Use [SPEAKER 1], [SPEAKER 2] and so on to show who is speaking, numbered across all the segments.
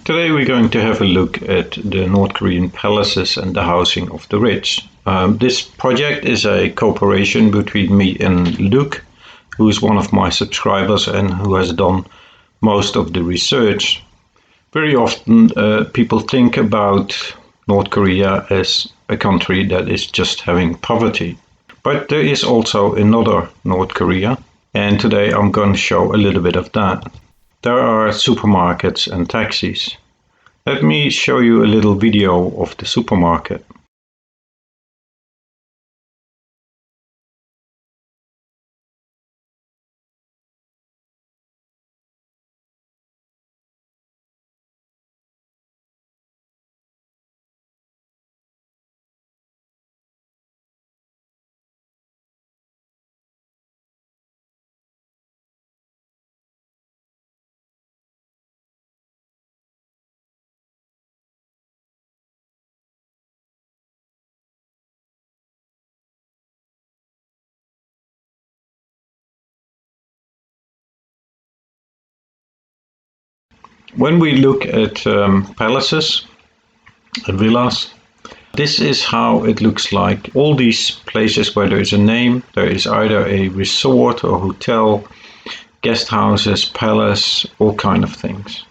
[SPEAKER 1] Today we're going to have a look at the North Korean palaces and the housing of the rich. This project is a cooperation between me and Luke, who is one of my subscribers and who has done most of the research. Very often people think about North Korea as a country that is just having poverty. But there is also another North Korea, and today I'm going to show a little bit of that. There are supermarkets and taxis. Let me show you a little video of the supermarket. When we look at palaces and villas, this is how it looks like. All these places where there is a name, there is either a resort or hotel, guest houses, palace, all kind of things.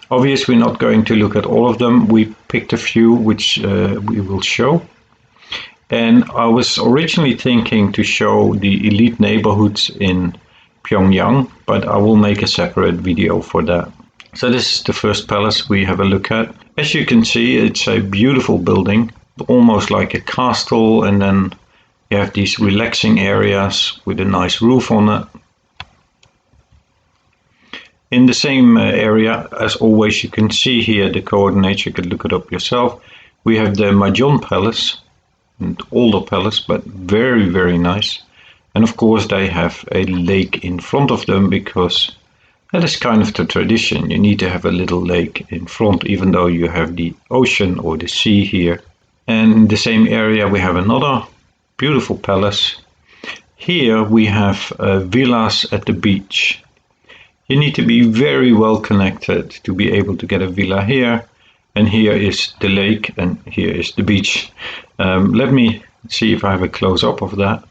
[SPEAKER 1] Obviously, we're not going to look at all of them. We picked a few which we will show. And I was originally thinking to show the elite neighborhoods in Pyongyang, but I will make a separate video for that. So this is the first palace we have a look at. As you can see, it's a beautiful building, almost like a castle, and then you have these relaxing areas with a nice roof on it. In the same area, as always, you can see here the coordinates, you can look it up yourself. We have the Mahjong Palace, an older palace, but very, very nice. And of course they have a lake in front of them because that is kind of the tradition. You need to have a little lake in front, even though you have the ocean or the sea here. And in the same area we have another beautiful palace. Here we have villas at the beach. You need to be very well connected to be able to get a villa here. And here is the lake and here is the beach. Let me see if I have a close-up of that.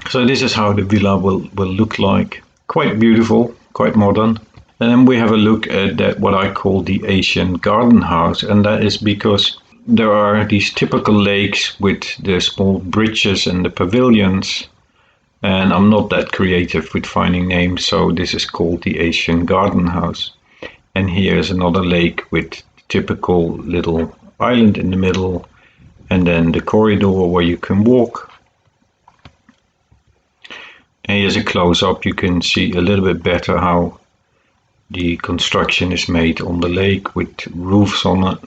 [SPEAKER 1] So this is how the villa will look like. Quite beautiful, quite modern. And then we have a look at that, what I call the Asian garden house. And that is because there are these typical lakes with the small bridges and the pavilions. And I'm not that creative with finding names, so this is called the Asian garden house. And here is another lake with typical little island in the middle. And then the corridor where you can walk. And here's a close-up. You can see a little bit better how the construction is made on the lake with roofs on it.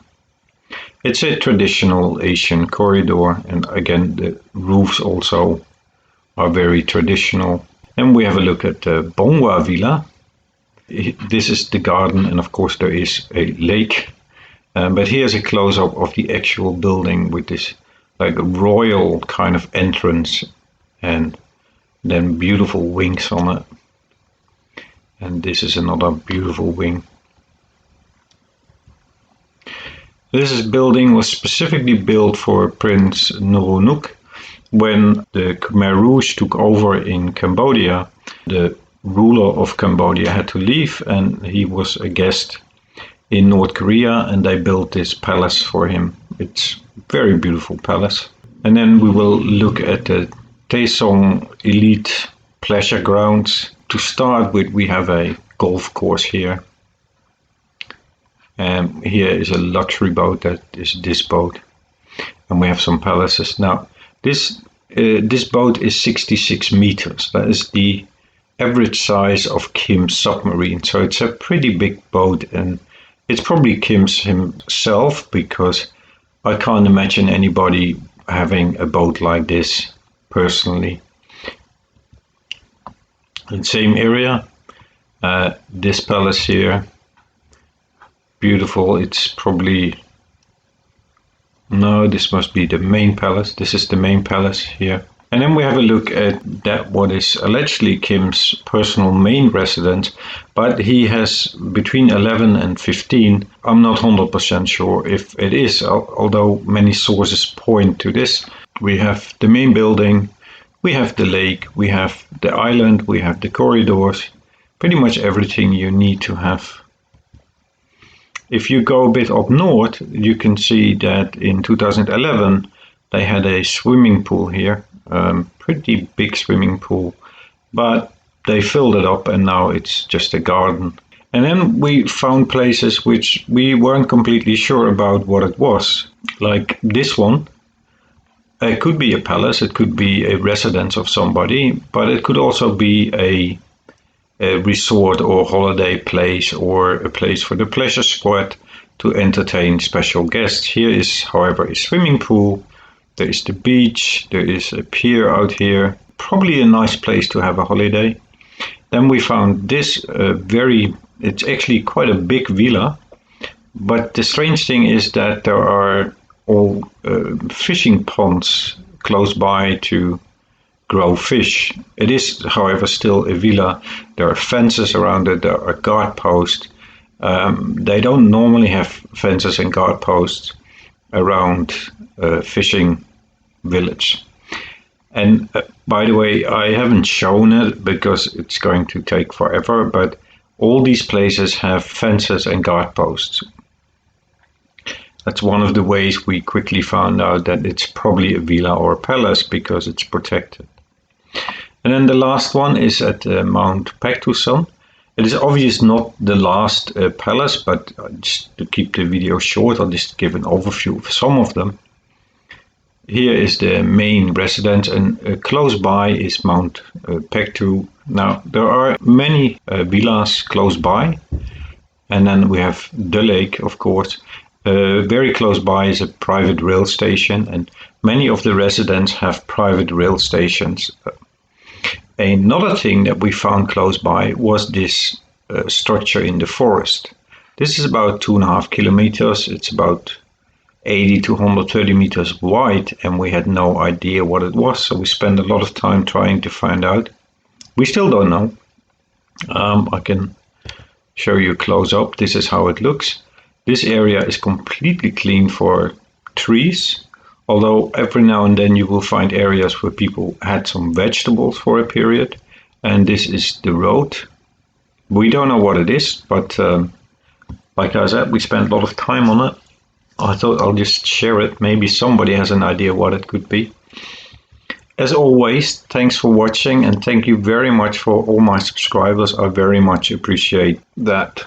[SPEAKER 1] It's a traditional Asian corridor, and again the roofs also are very traditional. And we have a look at the Bonghwa Villa. This is the garden, and of course there is a lake. But here's a close-up of the actual building with this like royal kind of entrance and then beautiful wings on it. And this is another beautiful wing. This building was specifically built for Prince Sihanouk. When the Khmer Rouge took over in Cambodia, the ruler of Cambodia had to leave and he was a guest in North Korea and they built this palace for him. It's a very beautiful palace. And then we will look at the Taesong Elite Pleasure Grounds. To start with, we have a golf course here. And here is a luxury boat, that is this boat. And we have some palaces. Now, this boat is 66 meters. That is the average size of Kim's submarine. So it's a pretty big boat, and it's probably Kim's himself, because I can't imagine anybody having a boat like this personally. In the same area, this palace here, beautiful. It's probably, no, this must be the main palace. This is the main palace here. And then we have a look at that what is allegedly Kim's personal main residence, but he has between 11 and 15. I'm not 100% sure if it is, although many sources point to this. We have the main building, we have the lake, we have the island, we have the corridors, pretty much everything you need to have. If you go a bit up north, you can see that in 2011 they had a swimming pool here, pretty big swimming pool, but they filled it up and now it's just a garden. And then we found places which we weren't completely sure about what it was, like this one. It could be a palace, it could be a residence of somebody, but it could also be a resort or holiday place or a place for the pleasure squad to entertain special guests. Here is, however, a swimming pool. There is the beach, there is a pier out here, probably a nice place to have a holiday. Then we found this it's actually quite a big villa, but the strange thing is that there are all fishing ponds close by to grow fish. It is, however, still a villa. There are fences around it, there are guard posts. They don't normally have fences and guard posts around fishing village. And by the way, I haven't shown it because it's going to take forever, but all these places have fences and guard posts. That's one of the ways we quickly found out that it's probably a villa or a palace because it's protected. And then the last one is at Mount Pektuson. It is obviously not the last palace, but just to keep the video short, I'll just give an overview of some of them. Here is the main residence, and close by is Mount Pektu. Now, there are many villas close by, and then we have the lake, of course. Very close by is a private rail station, and many of the residents have private rail stations. Another thing that we found close by was this structure in the forest. This is about 2.5 kilometers. It's about 80 to 130 meters wide, and we had no idea what it was, so we spent a lot of time trying to find out. We still don't know. I can show you close up. This is how it looks. This area is completely clean for trees, although every now and then you will find areas where people had some vegetables for a period. And this is the road. We don't know what it is, but like I said, we spent a lot of time on it. I thought I'll just share it. Maybe somebody has an idea what it could be. As always, thanks for watching, and thank you very much for all my subscribers. I very much appreciate that.